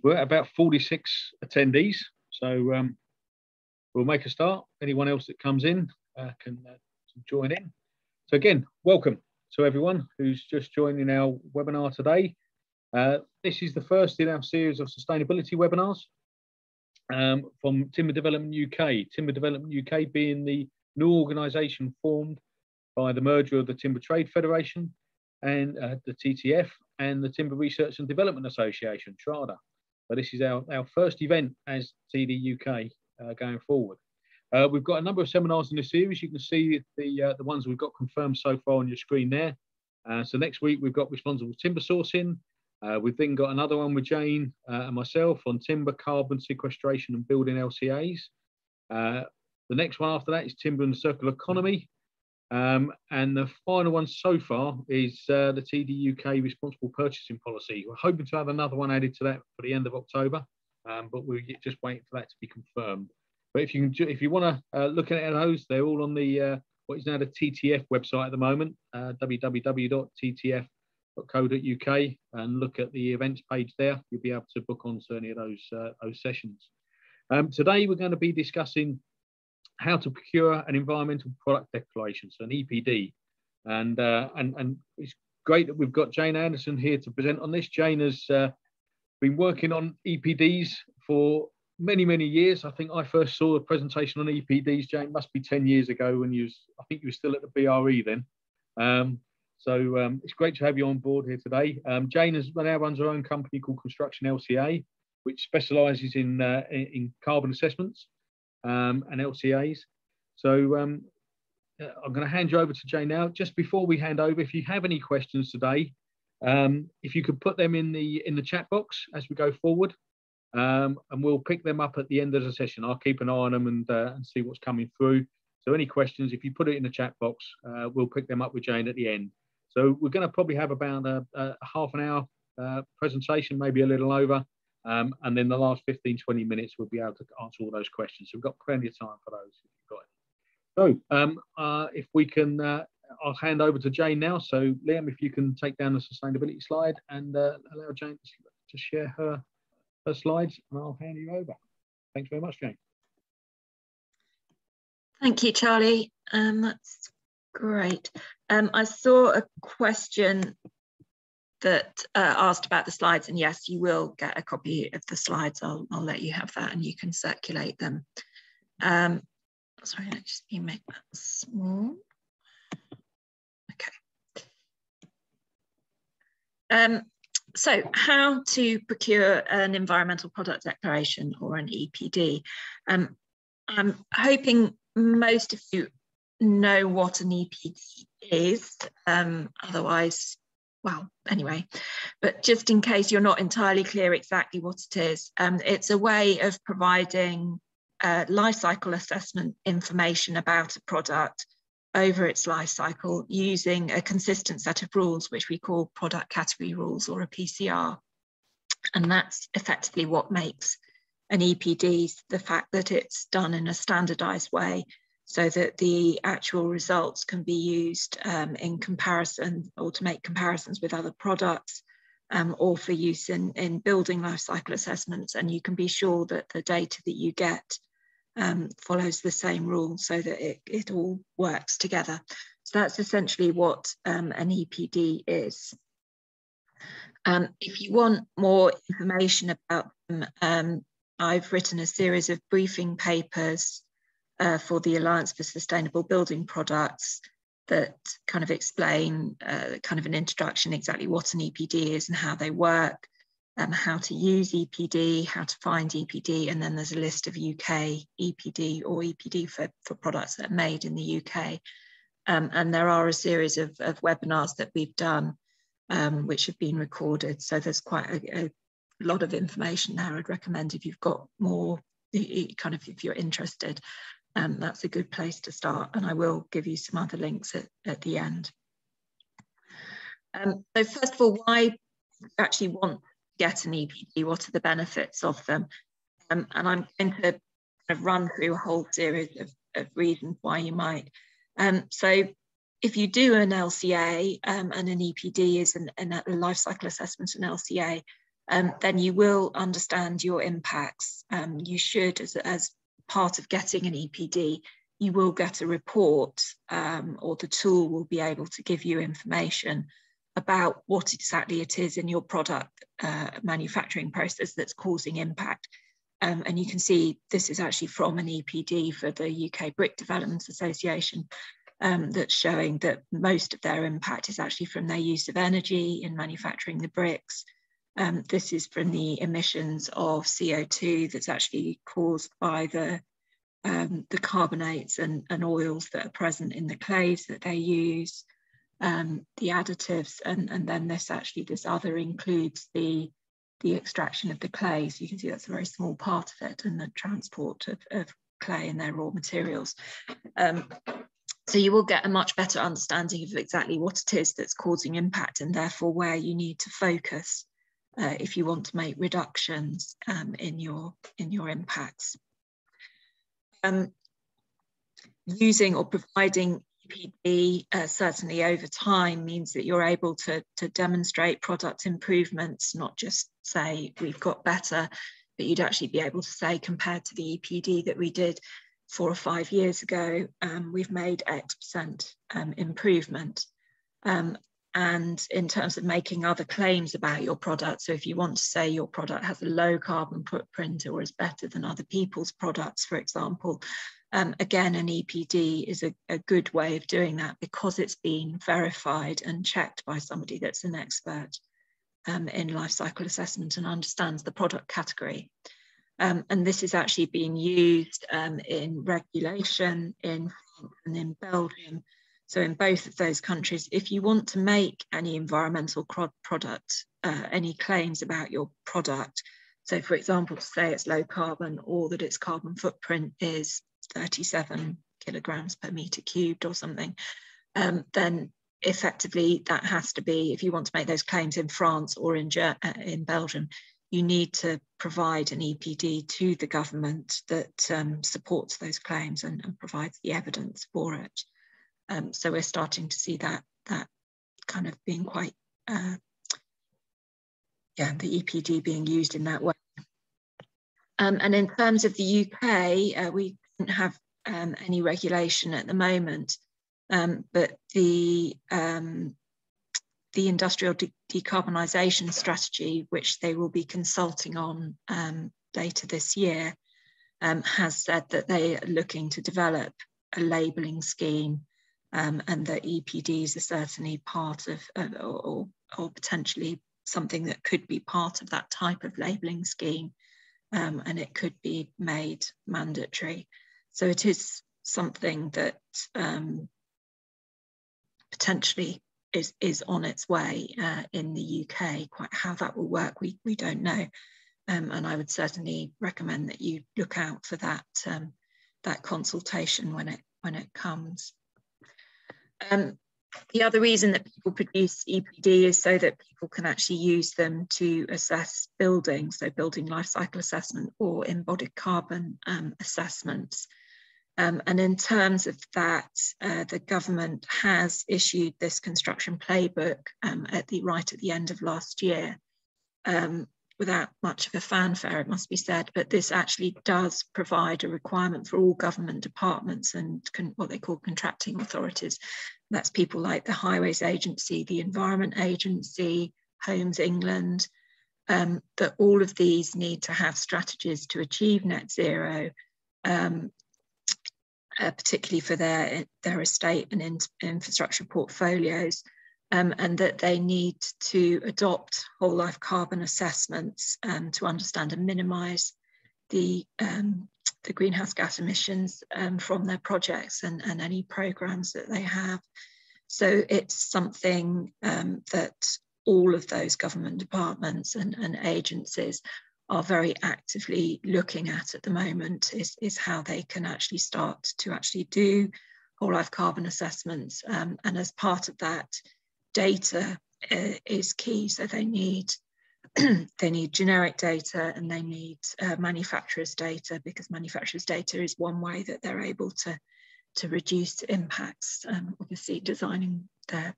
We're at about 46 attendees, so we'll make a start. Anyone else that comes in can join in. So again, welcome to everyone who's just joining our webinar today. This is the first in our series of sustainability webinars from Timber Development UK. Timber Development UK being the new organisation formed by the merger of the Timber Trade Federation and the TTF and the Timber Research and Development Association, TRADA. So this is our first event as TD UK going forward. We've got a number of seminars in the series. You can see the ones we've got confirmed so far on your screen there. So next week we've got responsible timber sourcing. We've then got another one with Jane and myself on timber, carbon sequestration and building LCAs. The next one after that is timber and the circular economy. And the final one so far is the TD UK responsible purchasing policy. We're hoping to have another one added to that for the end of October, but we're just waiting for that to be confirmed. But if you want to look at those, they're all on the what is now the TTF website at the moment, www.ttf.co.uk, and look at the events page there. You'll be able to book on to any of those sessions. Today we're going to be discussing how to procure an environmental product declaration, so an EPD, and it's great that we've got Jane Anderson here to present on this. Jane has been working on EPDs for many years. I think I first saw a presentation on EPDs, Jane, must be 10 years ago when I think you were still at the BRE then. So it's great to have you on board here today. Jane now runs her own company called Construction LCA, which specialises in carbon assessments and LCAs. So I'm going to hand you over to Jane now. Just before we hand over, if you have any questions today, if you could put them in the chat box as we go forward, and we'll pick them up at the end of the session. I'll keep an eye on them and see what's coming through. So any questions, if you put it in the chat box, we'll pick them up with Jane at the end. So we're going to probably have about a half an hour presentation, maybe a little over. And then the last 15-20 minutes we'll be able to answer all those questions. So we've got plenty of time for those if you've got it. So if we can, I'll hand over to Jane now. So Liam, if you can take down the sustainability slide and allow Jane to share her slides, and I'll hand you over. Thanks very much, Jane. Thank you, Charlie. That's great. I saw a question that asked about the slides, and yes, you will get a copy of the slides. I'll let you have that and you can circulate them. Sorry, let me make that small. Okay. So how to procure an environmental product declaration, or an EPD? I'm hoping most of you know what an EPD is. Otherwise, well, anyway, but just in case you're not entirely clear exactly what it is, it's a way of providing life cycle assessment information about a product over its life cycle using a consistent set of rules, which we call product category rules, or a PCR. And that's effectively what makes an EPD, the fact that it's done in a standardized way so that the actual results can be used in comparison, or to make comparisons with other products, or for use in building life cycle assessments. And you can be sure that the data that you get follows the same rules so that it all works together. So that's essentially what an EPD is. If you want more information about them, I've written a series of briefing papers for the Alliance for Sustainable Building Products that kind of explain kind of an introduction, exactly what an EPD is and how they work, how to use EPD, how to find EPD, and then there's a list of UK EPD or EPD for products that are made in the UK. And there are a series of webinars that we've done which have been recorded. So there's quite a lot of information there. I'd recommend, if you've got more, kind of, if you're interested, that's a good place to start. And I will give you some other links at the end. So first of all, why actually want to get an EPD? What are the benefits of them? And I'm going to kind of run through a whole series of reasons why you might. So if you do an LCA, and an EPD is a life cycle assessment, an LCA, then you will understand your impacts. You should, as part of getting an EPD, you will get a report, or the tool will be able to give you information about what exactly it is in your product manufacturing process that's causing impact. And you can see this is actually from an EPD for the UK Brick Development Association, that's showing that most of their impact is actually from their use of energy in manufacturing the bricks. This is from the emissions of CO2 that's actually caused by the carbonates and oils that are present in the clays that they use, the additives, and then this other includes the extraction of the clay. So you can see that's a very small part of it, and the transport of clay and their raw materials. So you will get a much better understanding of exactly what it is that's causing impact, and therefore where you need to focus if you want to make reductions in your impacts. Using or providing EPD certainly over time means that you're able to demonstrate product improvements, not just say we've got better, but you'd actually be able to say, compared to the EPD that we did 4 or 5 years ago, we've made X% improvement. And in terms of making other claims about your product, so if you want to say your product has a low carbon footprint or is better than other people's products, for example, again, an EPD is a good way of doing that, because it's been verified and checked by somebody that's an expert in life cycle assessment and understands the product category. And this is actually being used in regulation in France and in Belgium. So in both of those countries, if you want to make any environmental product, any claims about your product, so for example, to say it's low carbon or that its carbon footprint is 37 kilograms per meter cubed or something, then effectively that has to be, if you want to make those claims in France or in Belgium, you need to provide an EPD to the government that supports those claims and provides the evidence for it. So we're starting to see that kind of being quite, the EPD being used in that way. And in terms of the UK, we don't have any regulation at the moment, but the industrial decarbonisation strategy, which they will be consulting on later this year, has said that they are looking to develop a labelling scheme, and that EPDs are certainly part of, or potentially something that could be part of that type of labelling scheme, and it could be made mandatory. So it is something that potentially is on its way in the UK. Quite how that will work, we don't know. And I would certainly recommend that you look out for that that consultation when it comes. The other reason that people produce EPD is so that people can actually use them to assess buildings, so building life cycle assessment or embodied carbon assessments. And in terms of that, the government has issued this construction playbook right at the end of last year, without much of a fanfare, it must be said, but this actually does provide a requirement for all government departments and what they call contracting authorities. That's people like the Highways Agency, the Environment Agency, Homes England, that all of these need to have strategies to achieve net zero, particularly for their estate and infrastructure portfolios, and that they need to adopt whole life carbon assessments to understand and minimise the greenhouse gas emissions from their projects and any programmes that they have. So it's something that all of those government departments and agencies are very actively looking at the moment, is how they can actually start to actually do whole life carbon assessments. And as part of that, data is key. So they need generic data, and they need manufacturers' data, because manufacturers' data is one way that they're able to reduce impacts, obviously designing their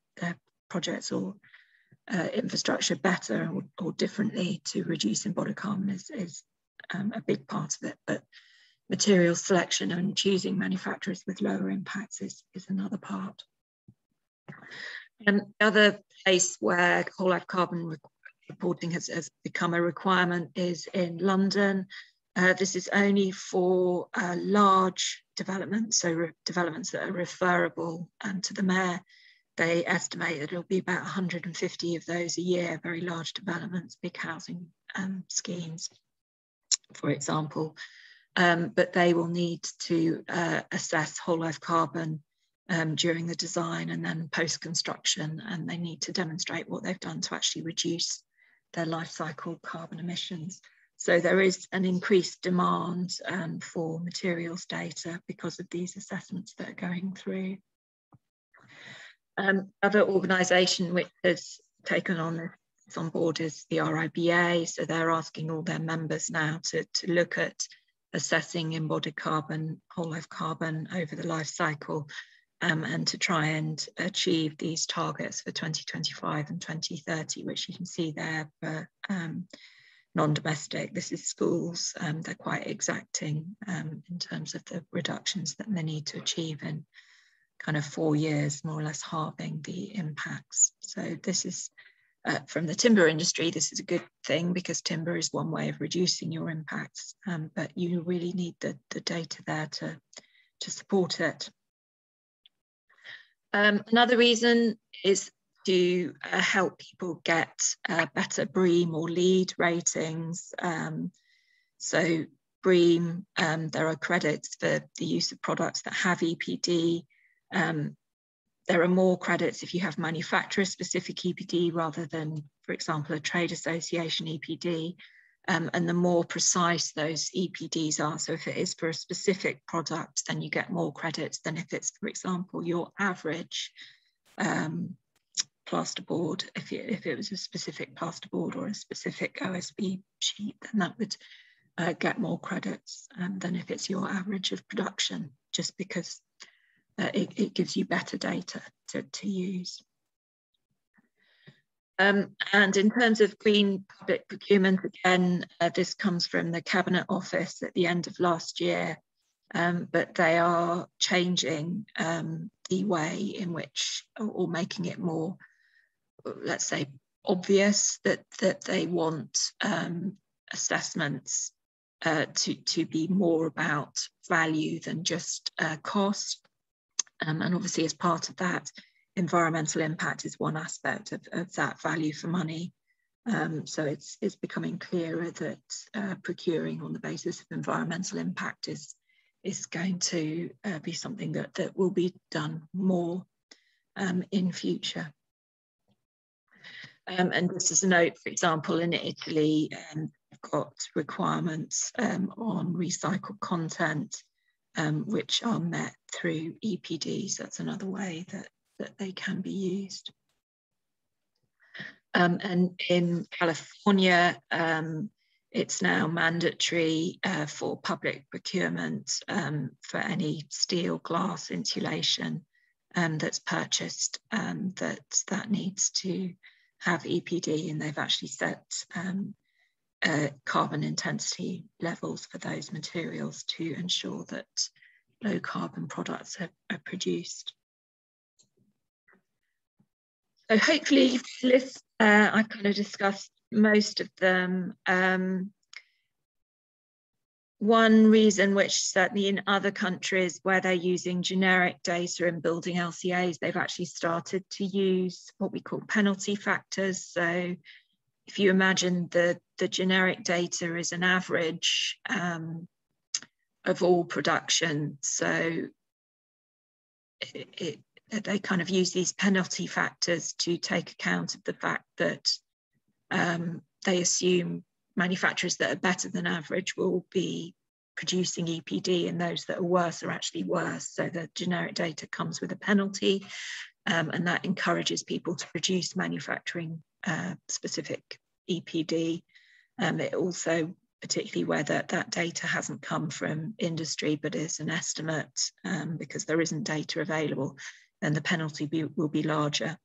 projects or infrastructure better or differently to reduce embodied carbon is a big part of it. But material selection and choosing manufacturers with lower impacts is another part. And the other place where whole life carbon reporting has become a requirement is in London. This is only for large developments, so developments that are referable to the mayor. They estimate that it'll be about 150 of those a year, very large developments, big housing schemes, for example. But they will need to assess whole life carbon during the design and then post-construction, and they need to demonstrate what they've done to actually reduce their life cycle carbon emissions. So there is an increased demand for materials data because of these assessments that are going through. Other organisation which has taken on this on board is the RIBA. So they're asking all their members now to look at assessing embodied carbon, whole life carbon over the life cycle, and to try and achieve these targets for 2025 and 2030, which you can see there for non-domestic. This is schools. They're quite exacting in terms of the reductions that they need to achieve in kind of 4 years, more or less halving the impacts. So this is from the timber industry, this is a good thing because timber is one way of reducing your impacts, but you really need the data there to support it. Another reason is to help people get better BREEAM or LEED ratings. So BREEAM, there are credits for the use of products that have EPD. There are more credits if you have manufacturer-specific EPD rather than, for example, a trade association EPD. And the more precise those EPDs are, so if it is for a specific product, then you get more credits than if it's, for example, your average plasterboard. If it was a specific plasterboard or a specific OSB sheet, then that would get more credits than if it's your average of production, just because it gives you better data to use. And in terms of green public procurement, again, this comes from the Cabinet Office at the end of last year, but they are changing the way in which, or making it more, let's say, obvious that they want assessments to be more about value than just cost. And obviously, as part of that, environmental impact is one aspect of that value for money. So it's becoming clearer that procuring on the basis of environmental impact is going to be something that will be done more in future. And just as a note, for example, in Italy, they've got requirements on recycled content, which are met through EPDs. That's another way that they can be used. And in California, it's now mandatory for public procurement for any steel, glass, insulation that's purchased, that needs to have EPD, and they've actually set carbon intensity levels for those materials to ensure that low carbon products are produced. So hopefully this list, I've kind of discussed most of them. One reason, which certainly in other countries where they're using generic data and building LCAs, they've actually started to use what we call penalty factors. So if you imagine the generic data is an average of all production, so they kind of use these penalty factors to take account of the fact that they assume manufacturers that are better than average will be producing EPD, and those that are worse are actually worse. So the generic data comes with a penalty, and that encourages people to produce manufacturing specific EPD. It also, particularly where that data hasn't come from industry but is an estimate, because there isn't data available, then the penalty will be larger.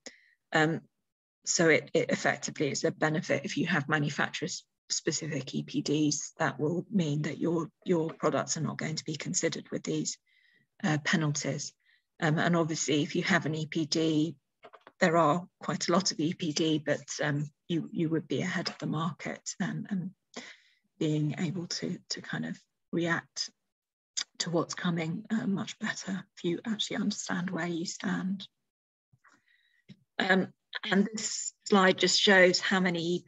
So it effectively is a benefit if you have manufacturer-specific EPDs. That will mean that your products are not going to be considered with these penalties. And obviously, if you have an EPD, there are quite a lot of EPD, but you would be ahead of the market and being able to kind of react to what's coming much better if you actually understand where you stand. And this slide just shows how many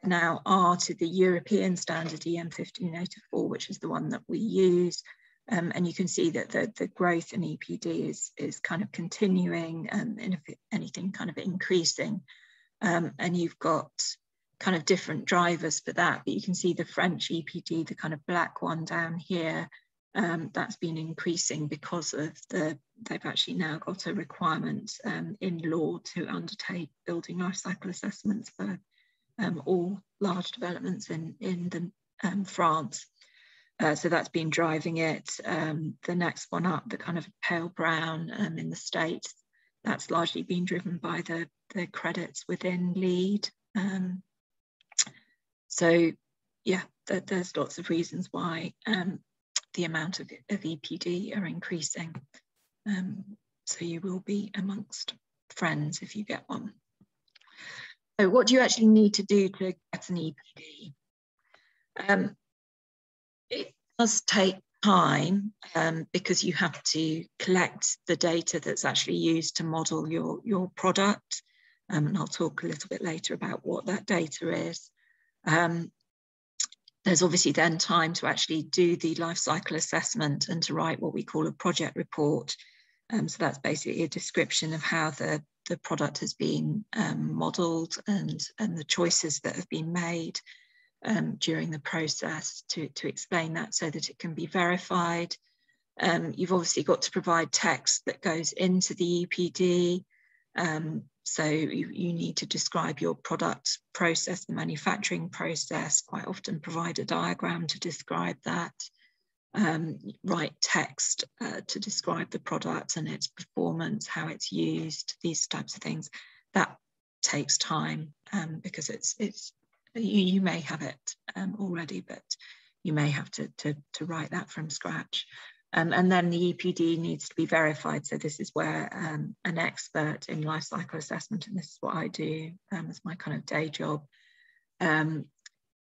now are to the European standard EN 15804, which is the one that we use. And you can see that the growth in EPD is kind of continuing, and if anything, kind of increasing. And you've got kind of different drivers for that, but you can see the French EPD, the kind of black one down here, that's been increasing because of they've actually now got a requirement in law to undertake building life cycle assessments for all large developments in France. So that's been driving it. The next one up, the kind of pale brown in the States, that's largely been driven by the credits within LEED. So yeah, there's lots of reasons why the amount of EPD are increasing. So you will be amongst friends if you get one. So what do you actually need to do to get an EPD? It does take time because you have to collect the data that's actually used to model your product. And I'll talk a little bit later about what that data is. There's obviously then time to actually do the life cycle assessment and to write what we call a project report. So that's basically a description of how the product has been modelled and the choices that have been made during the process to explain that so that it can be verified. You've obviously got to provide text that goes into the EPD. So you need to describe your product process, the manufacturing process, quite often provide a diagram to describe that, write text to describe the product and its performance, how it's used, these types of things. That takes time because you may have it already, but you may have to write that from scratch. And then the EPD needs to be verified. So this is where an expert in life cycle assessment, and this is what I do as my kind of day job,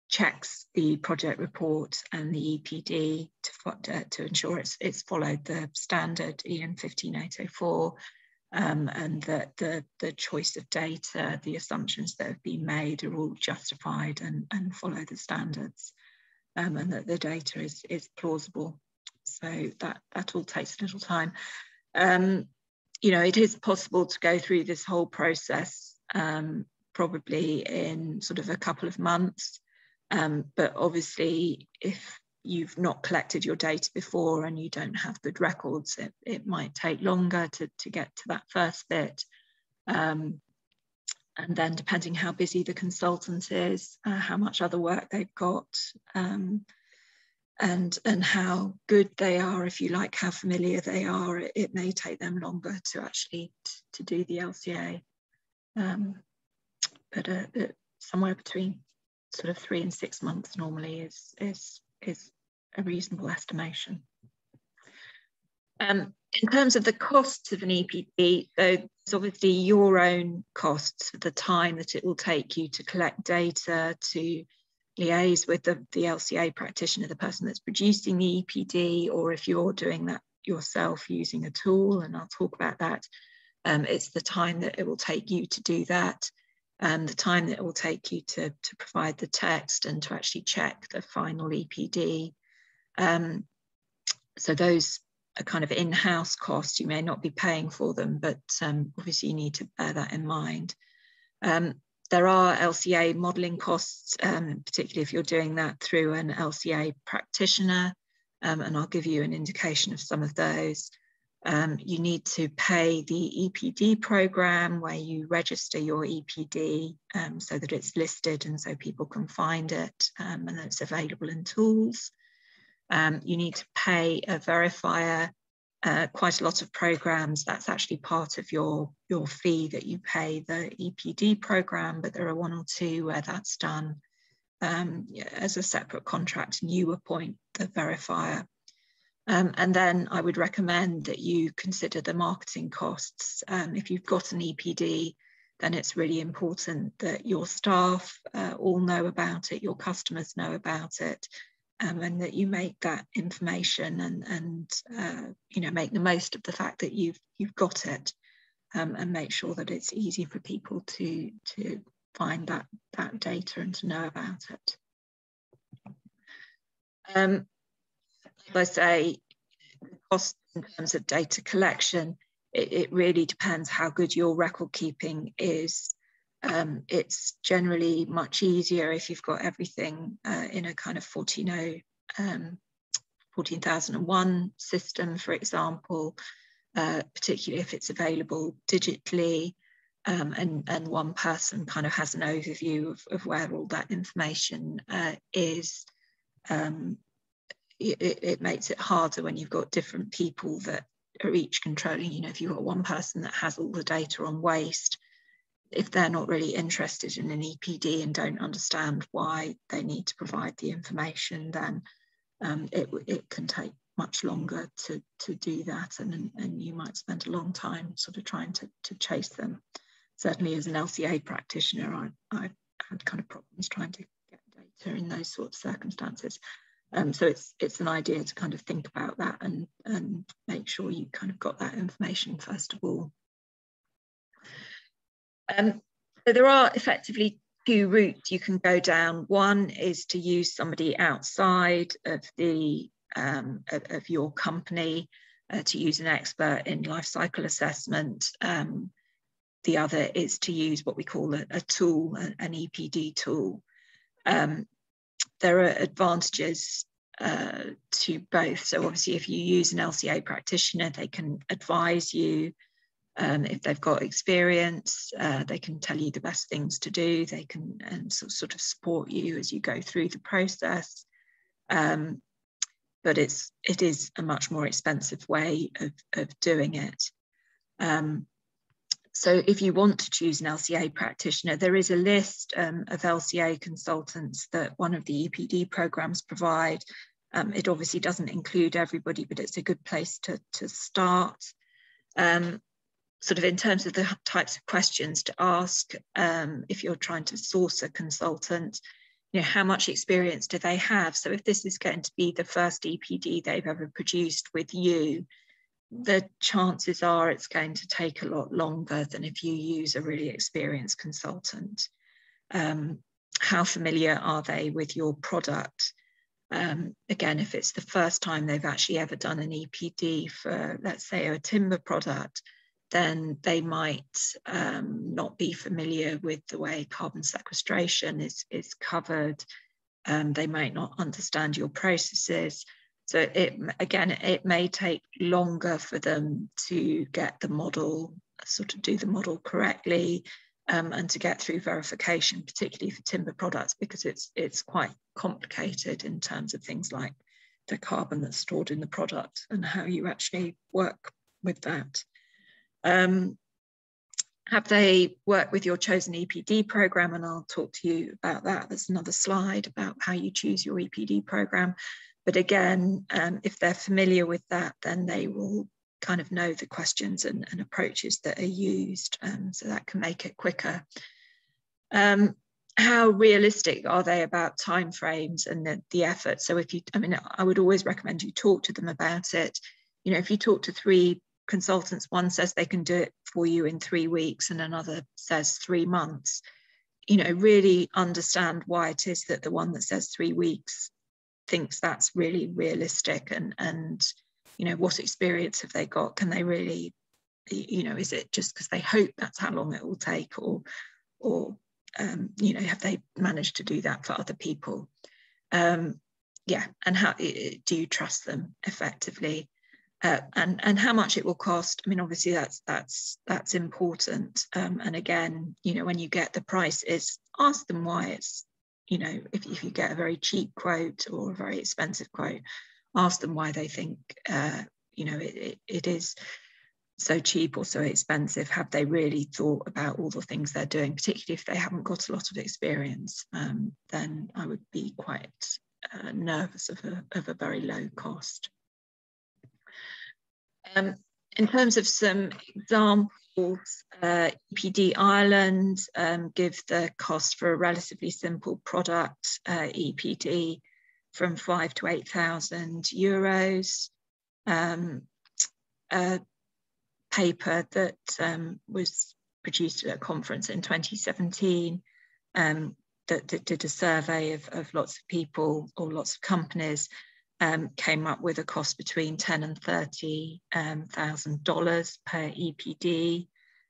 checks the project report and the EPD to ensure it's followed the standard EN 15804, and that the choice of data, the assumptions that have been made are all justified and follow the standards, and that the data is plausible. So that all takes a little time. You know, it is possible to go through this whole process probably in sort of a couple of months. But obviously, if you've not collected your data before and you don't have good records, it might take longer to get to that first bit. And then depending how busy the consultant is, how much other work they've got, and how good they are, if you like, how familiar they are, it may take them longer to actually to do the LCA. But somewhere between sort of 3 and 6 months normally is a reasonable estimation. In terms of the costs of an EPD, so there's obviously your own costs for the time that it will take you to collect data, to liaise with the LCA practitioner, the person that's producing the EPD, or if you're doing that yourself using a tool, and I'll talk about that. It's the time that it will take you to do that, the time that it will take you to provide the text and to actually check the final EPD. So those are kind of in-house costs. You may not be paying for them, but obviously you need to bear that in mind. There are LCA modelling costs, particularly if you're doing that through an LCA practitioner, and I'll give you an indication of some of those. You need to pay the EPD programme where you register your EPD so that it's listed and so people can find it and that it's available in tools. You need to pay a verifier quite a lot of programs, that's actually part of your fee that you pay the EPD program, but there are one or two where that's done as a separate contract and you appoint the verifier. And then I would recommend that you consider the marketing costs. If you've got an EPD, then it's really important that your staff all know about it, your customers know about it, and that you make that information and you know, make the most of the fact that you've got it, and make sure that it's easy for people to find that data and to know about it. Like I say, the cost in terms of data collection, it really depends how good your record keeping is. It's generally much easier if you've got everything in a kind of 14001 system, for example, particularly if it's available digitally, and one person kind of has an overview of where all that information is. It makes it harder when you've got different people that are each controlling. You know, if you've got one person that has all the data on waste, if they're not really interested in an EPD and don't understand why they need to provide the information, then it can take much longer to do that, and you might spend a long time sort of trying to chase them. Certainly as an LCA practitioner, I've had kind of problems trying to get data in those sorts of circumstances. So it's an idea to kind of think about that and make sure you kind of got that information first of all. So there are effectively two routes you can go down. One is to use somebody outside of the of your company, to use an expert in life cycle assessment. The other is to use what we call a tool, an EPD tool. There are advantages to both. So obviously if you use an LCA practitioner, they can advise you. If they've got experience, they can tell you the best things to do. They can sort of support you as you go through the process. But it is a much more expensive way of doing it. So if you want to choose an LCA practitioner, there is a list of LCA consultants that one of the EPD programs provide. It obviously doesn't include everybody, but it's a good place to start. Sort of in terms of the types of questions to ask, if you're trying to source a consultant, you know, how much experience do they have? So if this is going to be the first EPD they've ever produced with you, the chances are it's going to take a lot longer than if you use a really experienced consultant. How familiar are they with your product? Again, if it's the first time they've actually ever done an EPD for, let's say, a timber product, then they might not be familiar with the way carbon sequestration is covered. They might not understand your processes. So it may take longer for them to get the model, sort of do the model correctly, and to get through verification, particularly for timber products, because it's quite complicated in terms of things like the carbon that's stored in the product and how you actually work with that. Have they worked with your chosen EPD program? And I'll talk to you about that. There's another slide about how you choose your EPD program. But again, if they're familiar with that, then they will kind of know the questions and approaches that are used. So that can make it quicker. How realistic are they about timeframes and the effort? So if you, I mean, I would always recommend you talk to them about it. You know, if you talk to 3 consultants, one says they can do it for you in 3 weeks and another says 3 months, you know, really understand why it is that the one that says 3 weeks thinks that's really realistic, and you know, what experience have they got? Can they really, you know, is it just because they hope that's how long it will take, or you know, have they managed to do that for other people? Yeah, and how do you trust them effectively? And how much it will cost? I mean, obviously that's important. And again, you know, when you get the prices, ask them why it's, you know, if you get a very cheap quote or a very expensive quote, ask them why they think it is so cheap or so expensive. Have they really thought about all the things they're doing, particularly if they haven't got a lot of experience? Then I would be quite nervous of a very low cost. In terms of some examples, EPD Ireland give the cost for a relatively simple product, EPD, from 5,000 to 8,000 euros. A paper that was produced at a conference in 2017 that did a survey of lots of people or lots of companies, came up with a cost between $10,000 and $30,000 per EPD.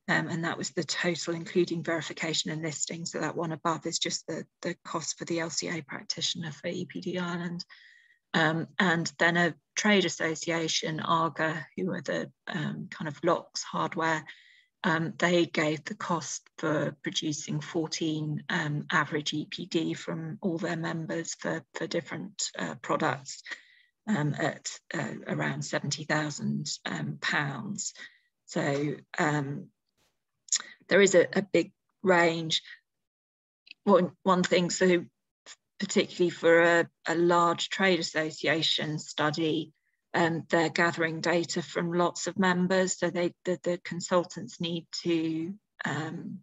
And that was the total, including verification and listing. So that one above is just the cost for the LCA practitioner for EPD Ireland. And then a trade association, ARGA, who are the kind of locks hardware, they gave the cost for producing 14 average EPD from all their members for different products at around £70,000. So there is a big range. One thing, so particularly for a large trade association study, they're gathering data from lots of members. So the consultants need to kind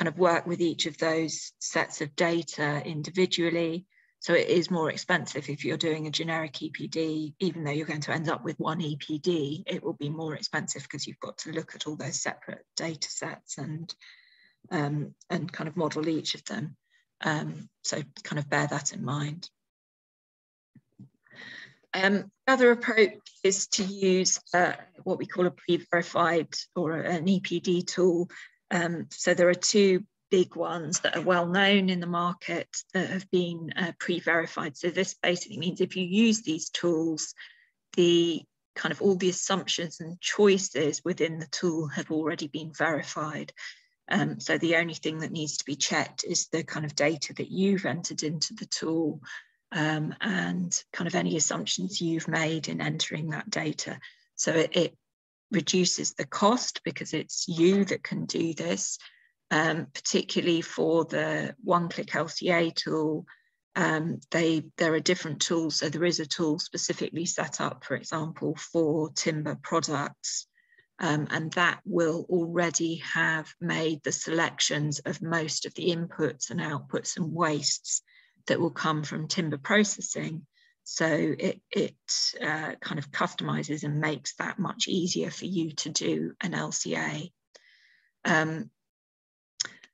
of work with each of those sets of data individually. So it is more expensive if you're doing a generic EPD. Even though you're going to end up with one EPD, it will be more expensive because you've got to look at all those separate data sets and kind of model each of them. So kind of bear that in mind. The other approach is to use what we call a pre-verified or an EPD tool. So there are two big ones that are well known in the market that have been pre-verified. So this basically means if you use these tools, the kind of all the assumptions and choices within the tool have already been verified. So the only thing that needs to be checked is the kind of data that you've entered into the tool and kind of any assumptions you've made in entering that data. So it reduces the cost because it's you that can do this, particularly for the one-click LCA tool. There are different tools. So there is a tool specifically set up, for example, for timber products. And that will already have made the selections of most of the inputs and outputs and wastes that will come from timber processing. So it kind of customizes and makes that much easier for you to do an LCA.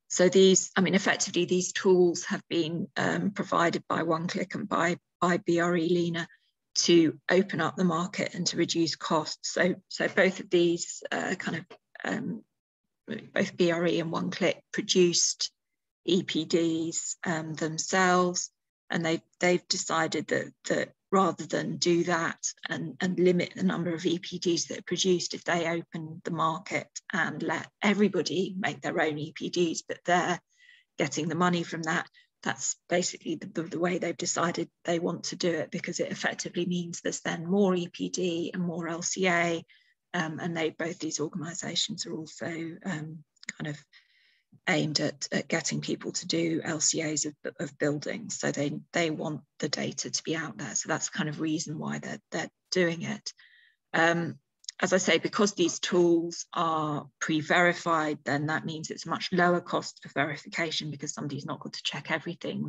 So these, I mean, effectively these tools have been provided by OneClick and by BRE Lena to open up the market and to reduce costs. So both of these both BRE and OneClick produced EPDs themselves, and they've decided that rather than do that and limit the number of EPDs that are produced, if they open the market and let everybody make their own EPDs, but they're getting the money from that, that's basically the way they've decided they want to do it, because it effectively means there's then more EPD and more LCA, and both these organisations are also kind of aimed at getting people to do LCAs of buildings. So they want the data to be out there. So that's kind of reason why they're doing it. As I say, because these tools are pre-verified, then that means it's a much lower cost for verification because somebody's not got to check everything.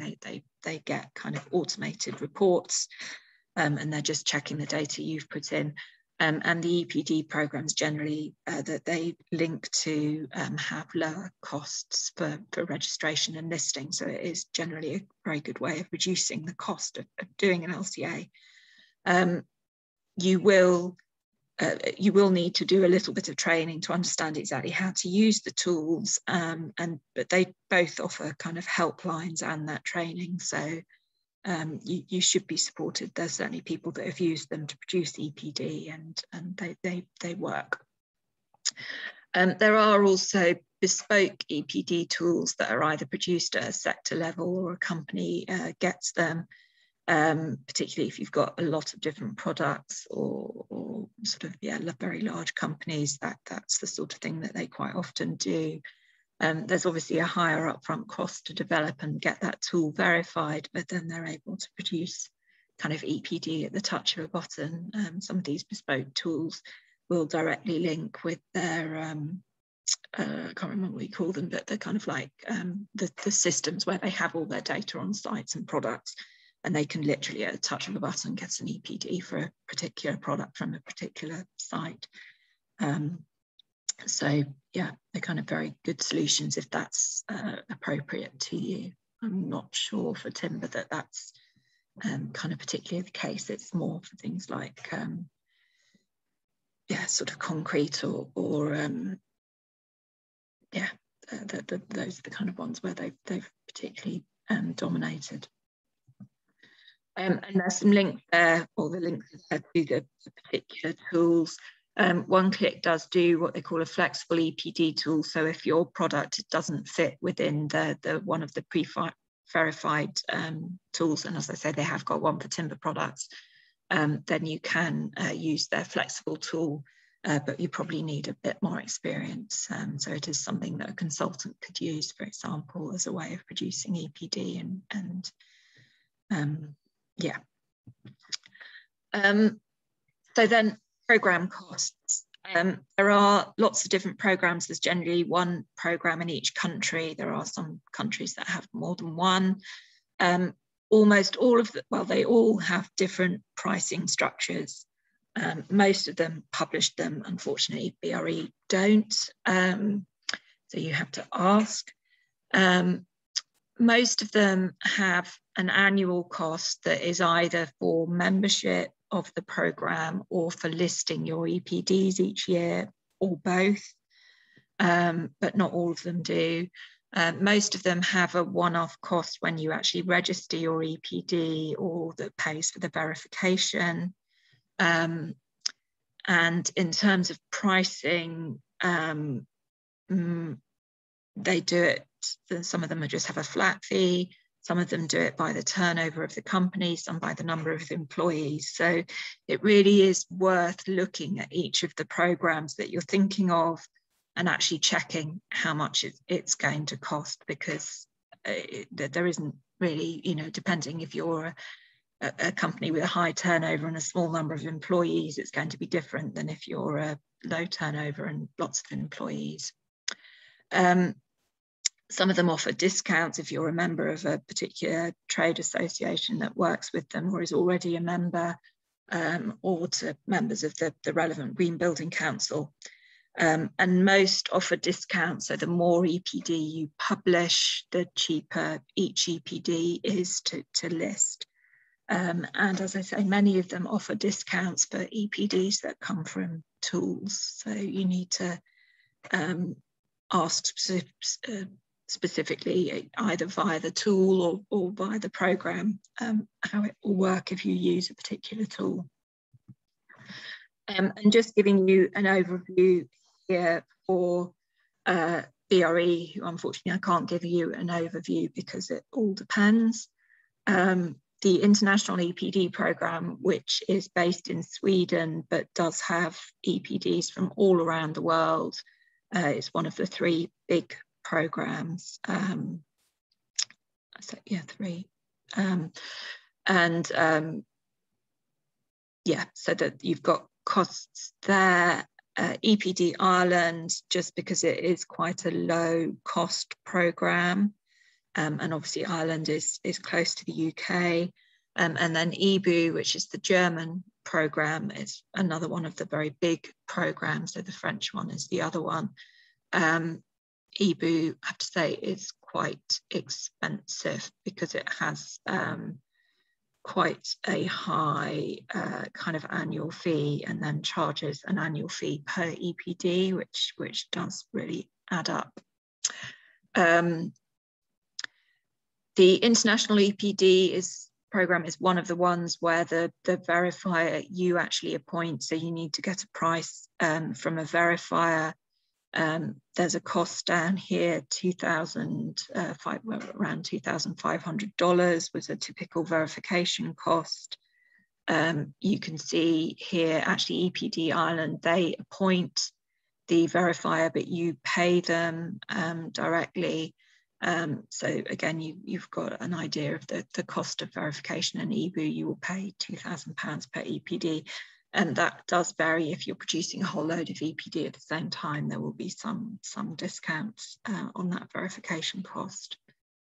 They get kind of automated reports and they're just checking the data you've put in. And the EPD programs generally that they link to have lower costs for registration and listing. So it is generally a very good way of reducing the cost of doing an LCA. You will need to do a little bit of training to understand exactly how to use the tools, but they both offer kind of helplines and that training. So you should be supported. There's certainly people that have used them to produce EPD, and they work. There are also bespoke EPD tools that are either produced at a sector level or a company gets them. particularly if you've got a lot of different products or sort of, yeah, very large companies, that's the sort of thing that they quite often do. There's obviously a higher upfront cost to develop and get that tool verified, but then they're able to produce kind of EPD at the touch of a button. Some of these bespoke tools will directly link with their, I can't remember what you call them, but they're kind of like the systems where they have all their data on sites and products, and they can literally at a touch of a button get an EPD for a particular product from a particular site. So yeah, they're kind of very good solutions if that's appropriate to you. I'm not sure for timber that that's kind of particularly the case. It's more for things like yeah, sort of concrete or yeah, those are the kind of ones where they've particularly dominated. And there's some links there, or the links there to the particular tools. OneClick does do what they call a flexible EPD tool. So if your product doesn't fit within the one of the pre-verified tools, and as I say, they have got one for timber products, then you can use their flexible tool, but you probably need a bit more experience. So it is something that a consultant could use, for example, as a way of producing EPD and yeah. So then program costs. There are lots of different programs. There's generally one program in each country. There are some countries that have more than one. Almost all of them, well, they all have different pricing structures. Most of them publish them. Unfortunately, BRE don't. So you have to ask. Most of them have an annual cost that is either for membership of the program or for listing your EPDs each year, or both, but not all of them do. Most of them have a one-off cost when you actually register your EPD, or that pays for the verification. And in terms of pricing, they do it, some of them just have a flat fee, some of them do it by the turnover of the company, some by the number of employees. So it really is worth looking at each of the programs that you're thinking of and actually checking how much it's going to cost, because there isn't really, you know, depending if you're a company with a high turnover and a small number of employees, it's going to be different than if you're a low turnover and lots of employees. Some of them offer discounts if you're a member of a particular trade association that works with them or is already a member, or to members of the relevant Green Building Council. And most offer discounts, so the more EPD you publish, the cheaper each EPD is to list. And as I say, many of them offer discounts for EPDs that come from tools. So you need to ask specifically either via the tool or via the program how it will work if you use a particular tool. And just giving you an overview here for BRE, who unfortunately I can't give you an overview because it all depends. The International EPD Programme, which is based in Sweden but does have EPDs from all around the world, is one of the three big programs. So yeah, three. Yeah, so that you've got costs there. EPD Ireland, just because it is quite a low cost program, and obviously Ireland is close to the UK, and then EBU, which is the German program, is another one of the very big programs. So the French one is the other one. EBU, I have to say, is quite expensive because it has quite a high kind of annual fee, and then charges an annual fee per EPD, which does really add up. The International EPD program is one of the ones where the verifier you actually appoint, so you need to get a price from a verifier There's a cost down here, around $2,500 was a typical verification cost. You can see here, actually EPD Ireland, they appoint the verifier, but you pay them directly. So again, you've got an idea of the cost of verification. And EBU, you will pay £2,000 per EPD. And that does vary. If you're producing a whole load of EPD at the same time, there will be some discounts on that verification cost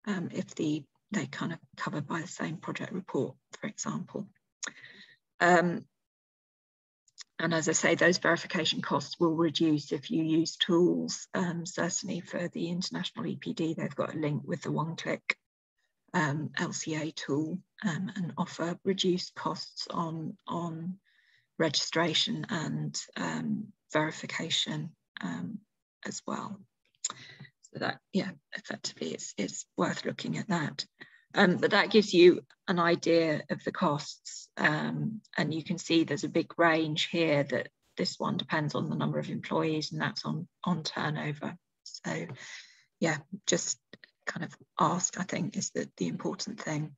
if they're kind of covered by the same project report, for example. And as I say, those verification costs will reduce if you use tools. Certainly for the international EPD, they've got a link with the one-click LCA tool and offer reduced costs on registration and verification as well. So that, yeah, effectively it's worth looking at that. But that gives you an idea of the costs. And you can see there's a big range here that this one depends on the number of employees, and that's on turnover. So yeah, just kind of ask, I think, is the important thing.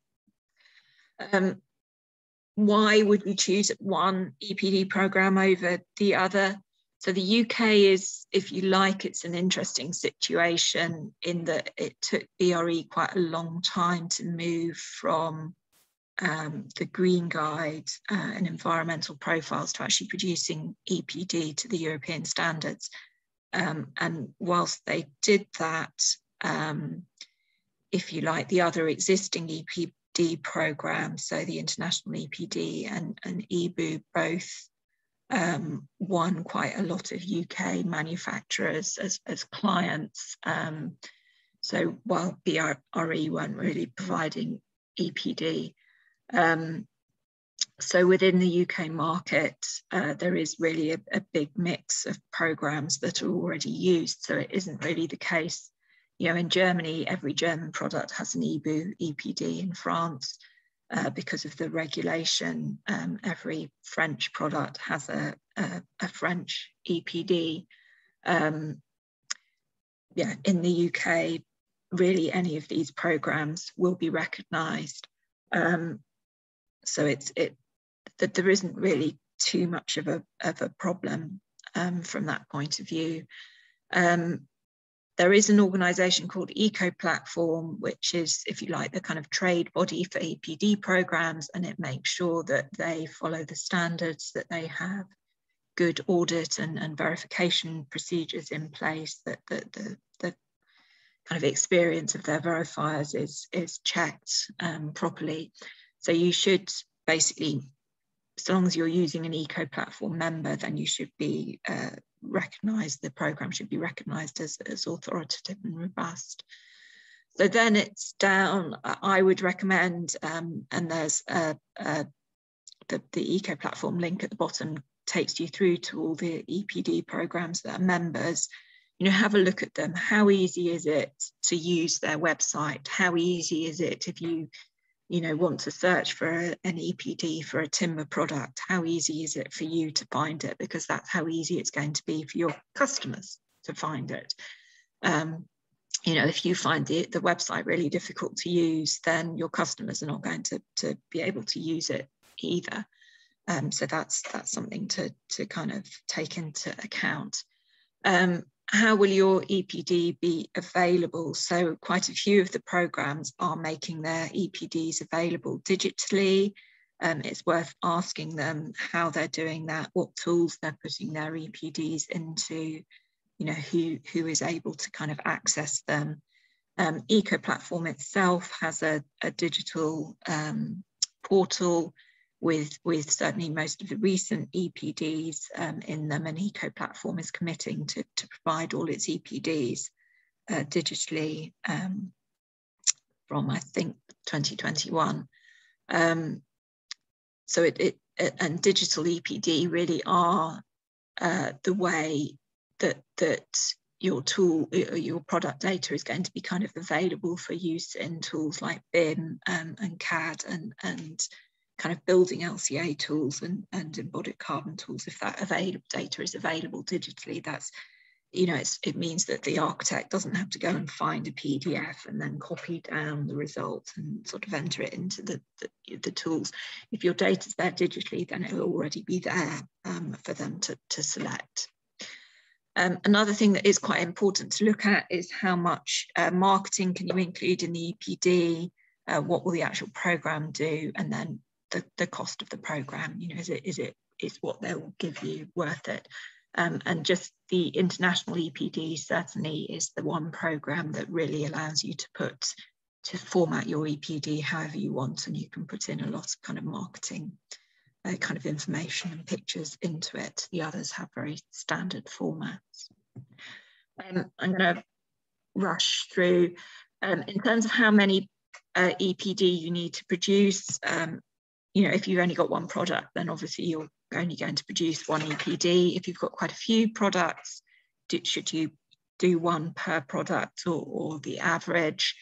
Why would we choose one EPD program over the other? So the UK is, if you like, it's an interesting situation in that it took BRE quite a long time to move from the Green Guide and environmental profiles to actually producing EPD to the European standards. And whilst they did that, if you like, the other existing EPD programs, so the International EPD and EBU, both won quite a lot of UK manufacturers as clients. So while BRE weren't really providing EPD. So within the UK market, there is really a big mix of programs that are already used. So it isn't really the case, you know, in Germany, every German product has an EBU EPD. In France, because of the regulation, every French product has a French EPD. Yeah, in the UK, really any of these programs will be recognised. So that there isn't really too much of a problem from that point of view. There is an organisation called Eco-Platform, which is, if you like, the kind of trade body for EPD programs, and it makes sure that they follow the standards, that they have good audit and verification procedures in place, that the kind of experience of their verifiers is checked properly. So you should basically, so long as you're using an Eco-Platform member, then you should be recognised, the programme should be recognised as authoritative and robust. So then it's down, I would recommend, and there's the Eco-Platform link at the bottom takes you through to all the EPD programmes that are members. You know, have a look at them. How easy is it to use their website? How easy is it if you want to search for an EPD for a timber product? How easy is it for you to find it? Because that's how easy it's going to be for your customers to find it. If you find the website really difficult to use, then your customers are not going to be able to use it either. So that's something to kind of take into account. How will your EPD be available? So quite a few of the programs are making their EPDs available digitally. It's worth asking them how they're doing that, what tools they're putting their EPDs into, who is able to kind of access them. Eco-Platform itself has a digital portal with certainly most of the recent EPDs in them, and Eco-Platform is committing to provide all its EPDs digitally from, I think, 2021. So it and digital EPD really are the way that your tool, your product data is going to be kind of available for use in tools like BIM and CAD and kind of building LCA tools and embodied carbon tools. If that data is available digitally, that's you know, it means that the architect doesn't have to go and find a PDF and then copy down the result and sort of enter it into the tools. If your data's there digitally, then it'll already be there for them to select. Another thing that is quite important to look at is how much marketing can you include in the EPD, what will the actual program do, and then the cost of the program. You know, is what they will give you worth it? And just the international EPD certainly is the one program that really allows you to format your EPD however you want, and you can put in a lot of kind of marketing kind of information and pictures into it. The others have very standard formats. I'm going to rush through. In terms of how many EPD you need to produce, you know, if you've only got one product, then obviously you're only going to produce one EPD. If you've got quite a few products, should you do one per product or the average?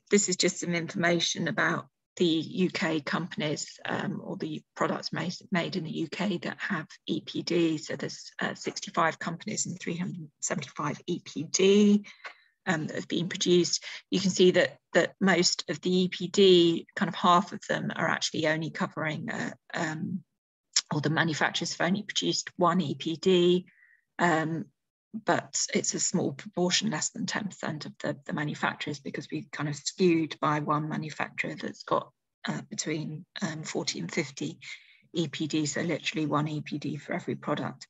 This is just some information about the UK companies or the products made in the UK that have EPD. So there's 65 companies and 375 EPD that have been produced. You can see that most of the EPD, kind of half of them, are actually only covering, or the manufacturers have only produced one EPD, but it's a small proportion, less than 10% of the manufacturers, because we kind of skewed by one manufacturer that's got between 40 and 50 EPD, so literally one EPD for every product.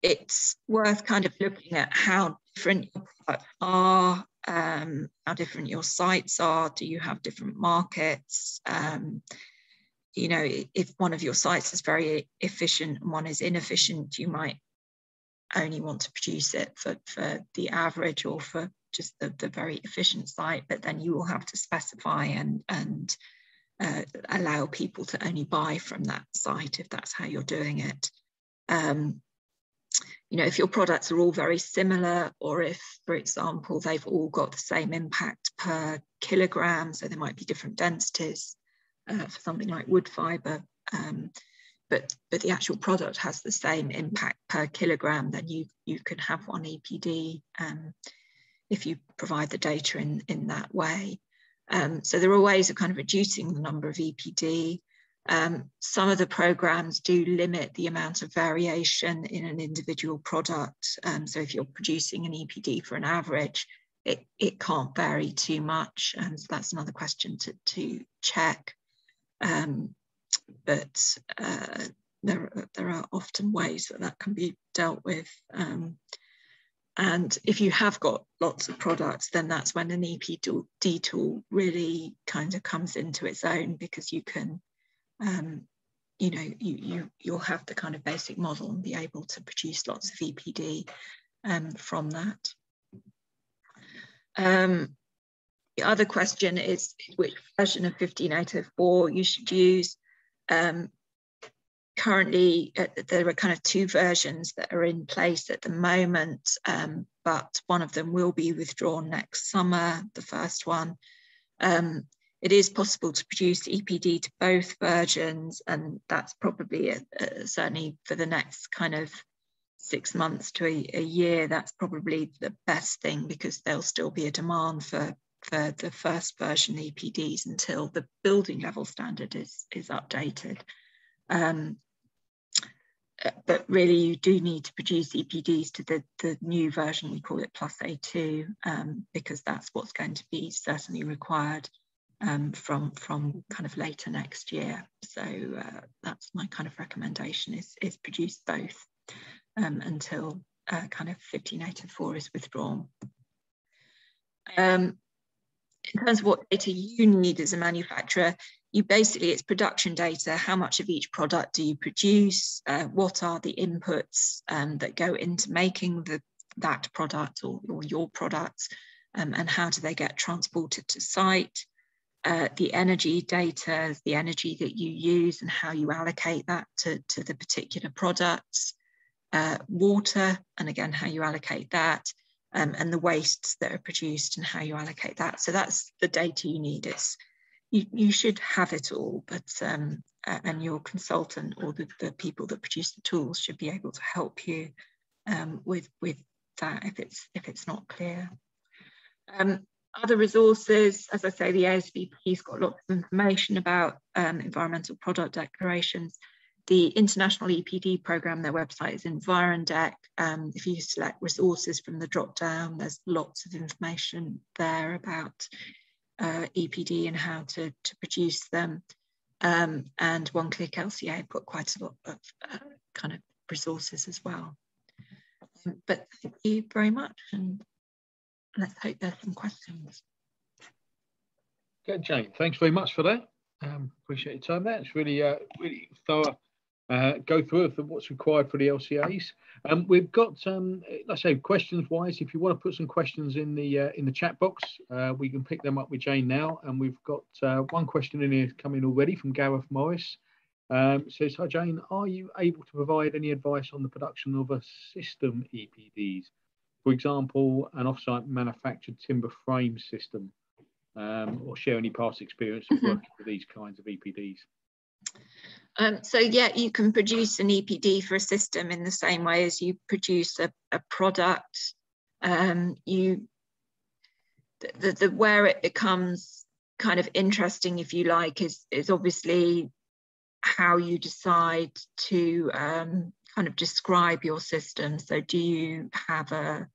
It's worth kind of looking at how different your products are, how different your sites are. Do you have different markets? You know, if one of your sites is very efficient and one is inefficient, you might only want to produce it for the average or for just the very efficient site, but then you will have to specify and allow people to only buy from that site if that's how you're doing it. You know, if your products are all very similar, or if, for example, they've all got the same impact per kilogram, so there might be different densities for something like wood fibre, but the actual product has the same impact per kilogram, then you can have one EPD if you provide the data in that way. So there are ways of kind of reducing the number of EPD. Some of the programs do limit the amount of variation in an individual product. So if you're producing an EPD for an average, it can't vary too much. So that's another question to check. But there are often ways that can be dealt with. And if you have got lots of products, then that's when an EPD tool really kind of comes into its own, because you can, you know, you'll have the kind of basic model and be able to produce lots of EPD from that. The other question is which version of 15804 you should use. Currently, there are kind of two versions that are in place at the moment, but one of them will be withdrawn next summer, the first one. It is possible to produce EPD to both versions, and that's probably certainly for the next kind of 6 months to a year, that's probably the best thing, because there'll still be a demand for the first version EPDs until the building level standard is updated. But really you do need to produce EPDs to the new version, we call it Plus A2, because that's what's going to be certainly required from kind of later next year. So that's my kind of recommendation, is produce both until kind of 15804 is withdrawn. In terms of what data you need as a manufacturer, it's production data. How much of each product do you produce? What are the inputs that go into making that product or your products? And how do they get transported to site? The energy data, the energy that you use and how you allocate that to the particular products. Water, and again, how you allocate that. And the wastes that are produced and how you allocate that. So that's the data you need. You should have it all, but and your consultant or the people that produce the tools should be able to help you with that if it's not clear. Other resources, as I say, the ASBP's got lots of information about environmental product declarations. The International EPD Programme, their website is EnvironDec. If you select resources from the drop-down, there's lots of information there about EPD and how to produce them. And One-Click LCA put quite a lot of kind of resources as well. But thank you very much, and let's hope there's some questions. Good, Jane. Thanks very much for that. Appreciate your time there. It's really, really thorough go through of what's required for the LCAs. We've got, like I say, questions-wise, if you want to put some questions in the chat box, we can pick them up with Jane now. And we've got one question in here coming already from Gareth Morris. It says, hi Jane, are you able to provide any advice on the production of a system EPDs? For example, an off-site manufactured timber frame system, or share any past experience of working with these kinds of EPDs? So yeah, you can produce an EPD for a system in the same way as you produce a product. Where it becomes kind of interesting, if you like, is obviously how you decide to kind of describe your system. So do you have a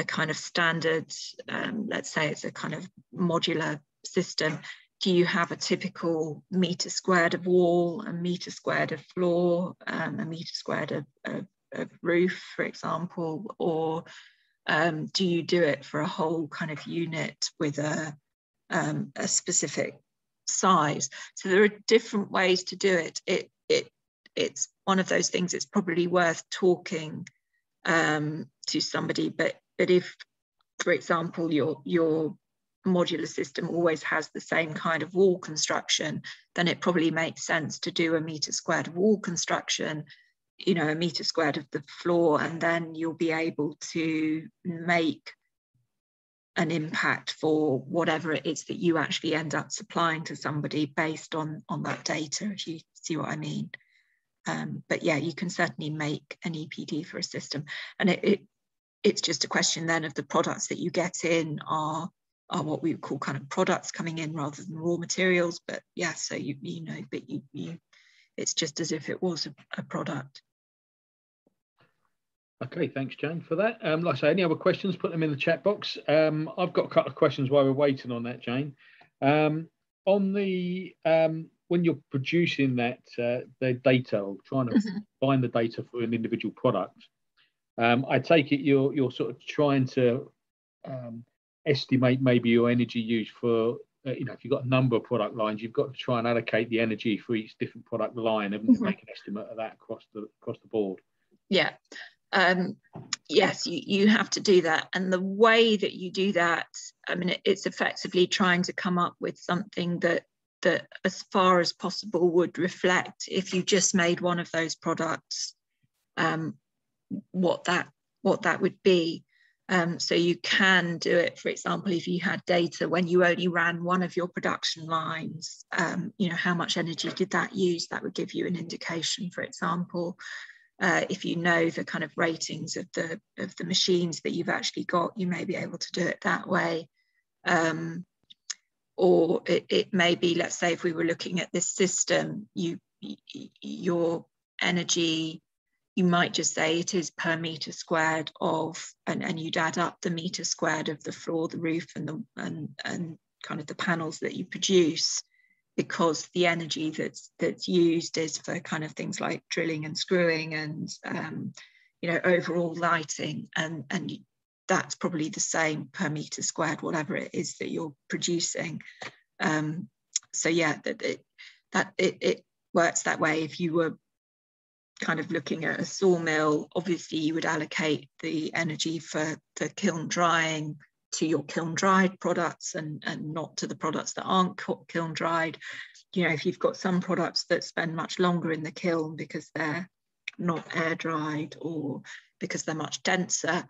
kind of standard, let's say it's a kind of modular system? Do you have a typical metre squared of wall, a metre squared of floor, a metre squared of roof, for example? Or do you do it for a whole kind of unit with a specific size? So there are different ways to do it. It's one of those things it's probably worth talking to somebody, but if, for example, your modular system always has the same kind of wall construction, then it probably makes sense to do a metre squared of wall construction, you know, a metre squared of the floor, and then you'll be able to make an impact for whatever it is that you actually end up supplying to somebody based on that data, if you see what I mean. But yeah, you can certainly make an EPD for a system, and it's just a question then of the products that you get in are what we would call kind of products coming in rather than raw materials. But yeah, so you know, but it's just as if it was a product. Okay, thanks, Jane, for that. Like I say, any other questions, put them in the chat box. I've got a couple of questions while we're waiting on that, Jane. On the when you're producing that the data, or trying to find the data for an individual product, I take it you're sort of trying to estimate maybe your energy use for, you know, if you've got a number of product lines, you've got to try and allocate the energy for each different product line and make an estimate of that across the board. Yeah. Yes, you have to do that. And the way that you do that, I mean, it's effectively trying to come up with something that as far as possible would reflect, if you just made one of those products, what that would be. So you can do it, for example, if you had data when you only ran one of your production lines, you know, how much energy did that use? That would give you an indication, for example. If you know the kind of ratings of the machines that you've actually got, you may be able to do it that way. Or it may be, let's say, if we were looking at this system, your energy, you might just say it is per metre squared of, and you'd add up the metre squared of the floor, the roof, and kind of the panels that you produce, because the energy that's used is for kind of things like drilling and screwing and you know, overall lighting, and that's probably the same per metre squared, whatever it is that you're producing. So yeah, it works that way. If you were kind of looking at a sawmill, obviously you would allocate the energy for the kiln drying to your kiln dried products and not to the products that aren't kiln dried. You know, if you've got some products that spend much longer in the kiln because they're not air dried or because they're much denser,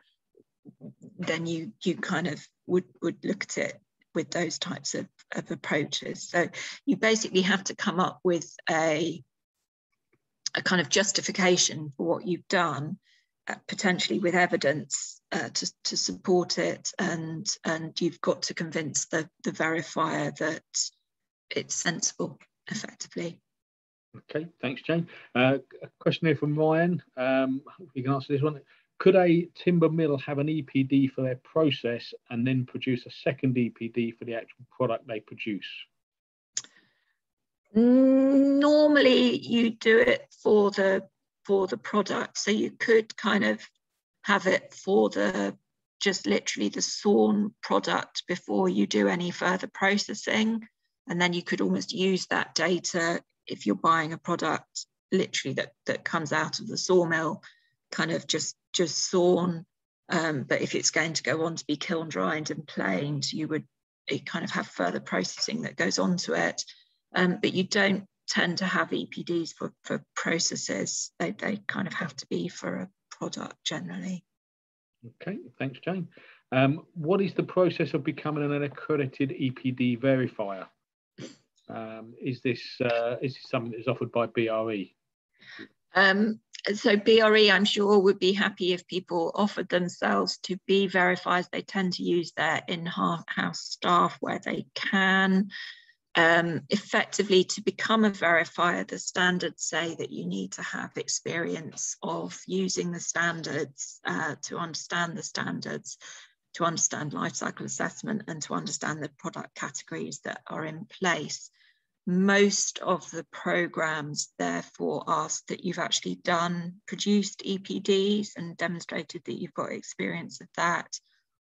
then you kind of would look at it with those types of approaches. So you basically have to come up with a kind of justification for what you've done, potentially with evidence to support it, and you've got to convince the verifier that it's sensible, effectively. Okay, thanks, Jane. A question here from Ryan. You can answer this one. Could a timber mill have an EPD for their process and then produce a second EPD for the actual product they produce? Normally, you do it for the product, so you could kind of have it for just literally the sawn product before you do any further processing, and then you could almost use that data if you're buying a product literally that comes out of the sawmill, kind of just sawn. But if it's going to go on to be kiln dried and planed, you would kind of have further processing that goes onto it. But you don't tend to have EPDs for processes. They kind of have to be for a product generally. Okay, thanks, Jane. What is the process of becoming an accredited EPD verifier? Is this something that is offered by BRE? So BRE, I'm sure, would be happy if people offered themselves to be verifiers. They tend to use their in-house staff where they can. Effectively, to become a verifier, the standards say that you need to have experience of using the standards, to understand the standards, to understand life cycle assessment, and to understand the product categories that are in place. Most of the programs therefore ask that you've actually produced EPDs and demonstrated that you've got experience of that,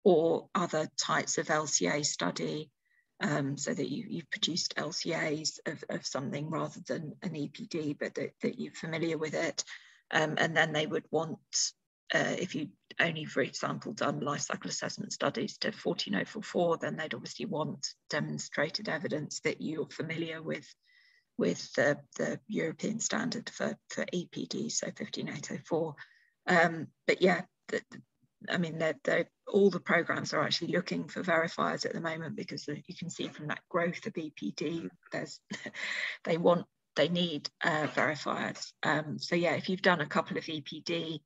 or other types of LCA study, so that you've produced LCAs of something rather than an EPD, but that you're familiar with it. And then they would want, if you only, for example, done life cycle assessment studies to 14044, then they'd obviously want demonstrated evidence that you're familiar with the European standard for EPD, so 15804. But yeah, I mean, all the programs are actually looking for verifiers at the moment, because you can see from that growth of EPD, they need verifiers. So yeah, if you've done a couple of EPD,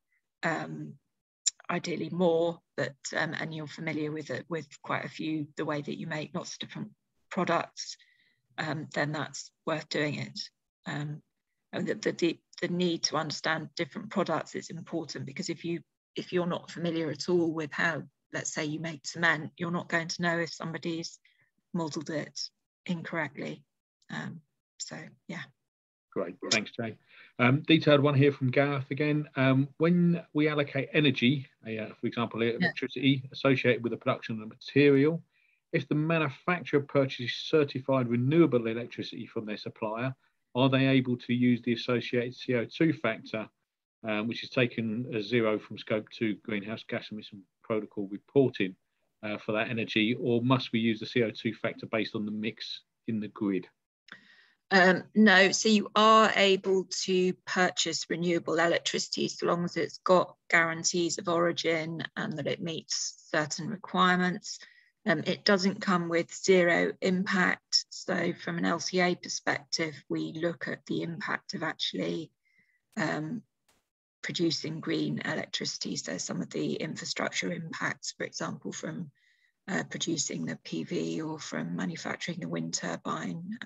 ideally more, but and you're familiar with it, with quite a few, the way that you make lots of different products, then that's worth doing it. And the need to understand different products is important, because if you're not familiar at all with how, let's say, you make cement, you're not going to know if somebody's modelled it incorrectly. So yeah. Great, thanks, Jay. Detailed one here from Gareth again. When we allocate energy, for example, electricity associated with the production of the material, if the manufacturer purchases certified renewable electricity from their supplier, are they able to use the associated CO2 factor, which is taken as 0 from Scope 2 greenhouse gas emission protocol reporting for that energy, or must we use the CO2 factor based on the mix in the grid? No, so you are able to purchase renewable electricity so long as it's got guarantees of origin and that it meets certain requirements. It doesn't come with zero impact. So from an LCA perspective, we look at the impact of actually producing green electricity. So some of the infrastructure impacts, for example, from producing the PV or from manufacturing the wind turbine.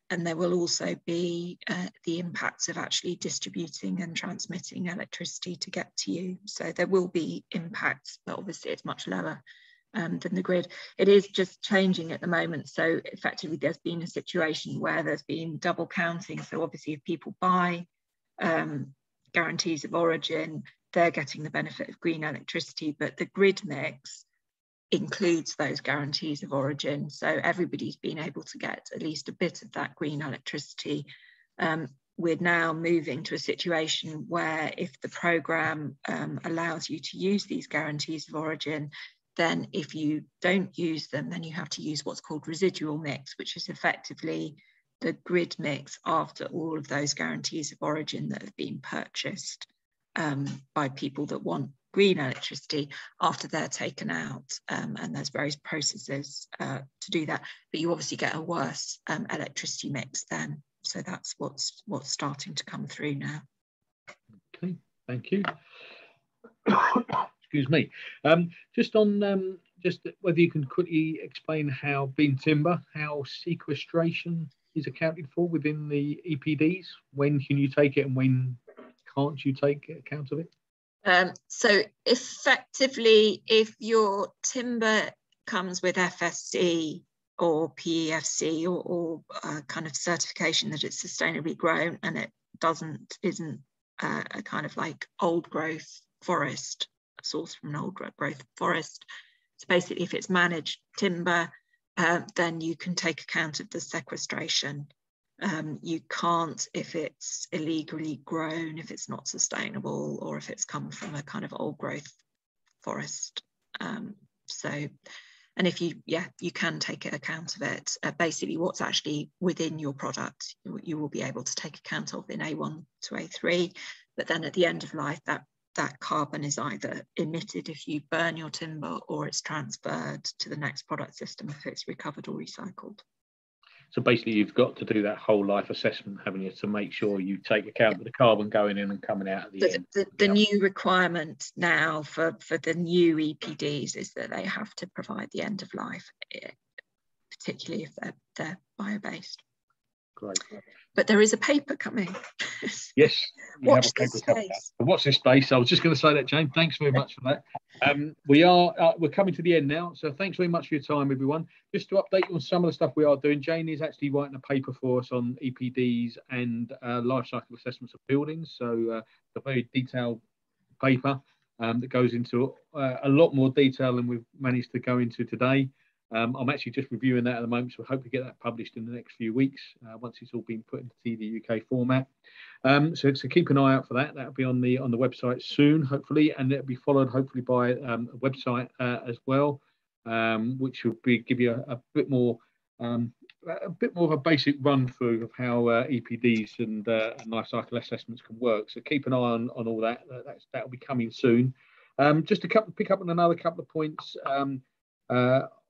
And there will also be the impacts of actually distributing and transmitting electricity to get to you. So there will be impacts, but obviously it's much lower than the grid. It is just changing at the moment. So effectively there's been a situation where there's been double counting. So obviously if people buy guarantees of origin, they're getting the benefit of green electricity, but the grid mix includes those guarantees of origin. So everybody's been able to get at least a bit of that green electricity. We're now moving to a situation where if the programme allows you to use these guarantees of origin, then if you don't use them, then you have to use what's called residual mix, which is effectively the grid mix after all of those guarantees of origin that have been purchased by people that want green electricity after they're taken out, and there's various processes to do that, but you obviously get a worse electricity mix then. So that's what's starting to come through now. Okay, thank you. Excuse me. Just on just whether you can quickly explain how beam timber, how sequestration is accounted for within the EPDs. When can you take it and when can't you take account of it? So effectively, if your timber comes with FSC or PEFC or kind of certification that it's sustainably grown and it isn't a kind of like old growth forest, sourced from an old growth forest. So basically, if it's managed timber, then you can take account of the sequestration. You can't if it's illegally grown, if it's not sustainable, or if it's come from a kind of old growth forest. And if you can take account of it. Basically, what's actually within your product, you will be able to take account of in A1 to A3. But then at the end of life, that carbon is either emitted if you burn your timber, or it's transferred to the next product system if it's recovered or recycled. So basically, you've got to do that whole life assessment, haven't you, to make sure you take account of the carbon going in and coming out at the end. The new requirement now for the new EPDs is that they have to provide the end of life, particularly if they're bio-based. Great. But there is a paper coming. Yes. Watch this space. Watch this space. I was just going to say that, Jane. Thanks very much for that. We're coming to the end now. So thanks very much for your time, everyone. Just to update you on some of the stuff we are doing, Jane is actually writing a paper for us on EPDs and life cycle assessments of buildings. So a very detailed paper that goes into a lot more detail than we've managed to go into today. I'm actually just reviewing that at the moment, so I hope to get that published in the next few weeks once it's all been put into TD UK format. So keep an eye out for that. That'll be on the website soon, hopefully, and it'll be followed hopefully by a website as well, which will give you a bit more of a basic run through of how EPDs and life cycle assessments can work. So keep an eye on all that. That'll be coming soon. Just to pick up on another couple of points.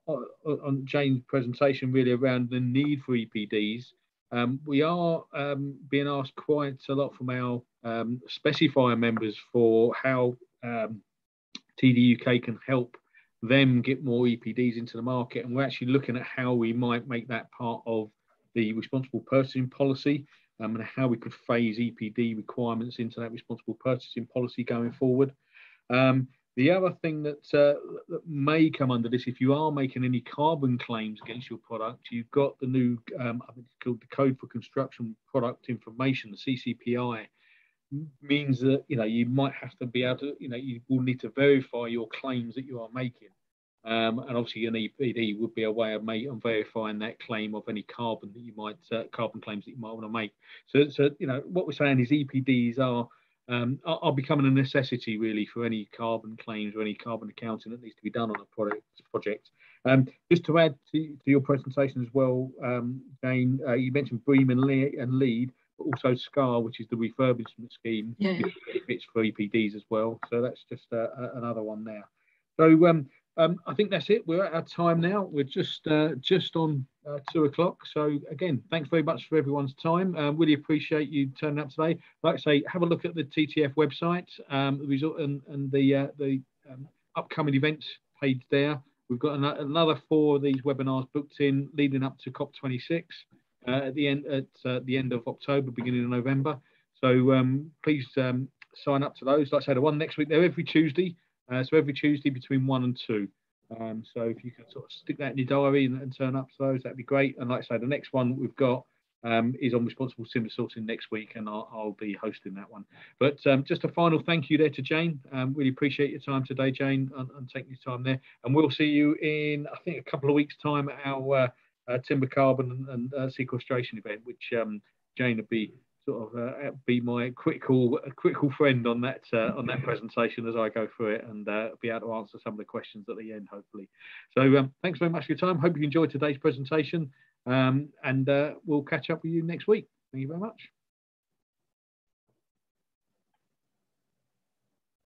On Jane's presentation, really around the need for EPDs, we are being asked quite a lot from our specifier members for how TD UK can help them get more EPDs into the market, and we're actually looking at how we might make that part of the responsible purchasing policy, and how we could phase EPD requirements into that responsible purchasing policy going forward. The other thing that may come under this, if you are making any carbon claims against your product, you've got the new, I think it's called the Code for Construction Product Information, the CCPI, means that you might have to be able to, you will need to verify your claims that you are making, and obviously an EPD would be a way of verifying that claim of any carbon that you might carbon claims that you might want to make. So what we're saying is EPDs are becoming a necessity really for any carbon claims or any carbon accounting that needs to be done on a project. Just to add to your presentation as well, Jane, you mentioned BREEAM and LEED, but also SCAR, which is the refurbishment scheme, which fits for EPDs as well. So that's just another one there. So I think that's it. We're at our time now. We're just on 2 o'clock. So again, thanks very much for everyone's time. Really appreciate you turning up today. Like I say, have a look at the TTF website, the result and the upcoming events page there. We've got another 4 of these webinars booked in leading up to COP26 at the end of October, beginning of November. So please sign up to those. Like I say, the one next week, they're every Tuesday. So every Tuesday between 1 and 2. So if you can sort of stick that in your diary and turn up to those, that'd be great. And like I say, the next one we've got is on responsible timber sourcing next week, and I'll be hosting that one. But just a final thank you there to Jane. Really appreciate your time today, Jane, and taking your time there. And we'll see you in, I think, a couple of weeks' time at our timber carbon and sequestration event, which Jane will be sort of be my critical friend on that presentation as I go through it, and be able to answer some of the questions at the end, hopefully. So thanks very much for your time. Hope you enjoyed today's presentation, and we'll catch up with you next week. Thank you very much.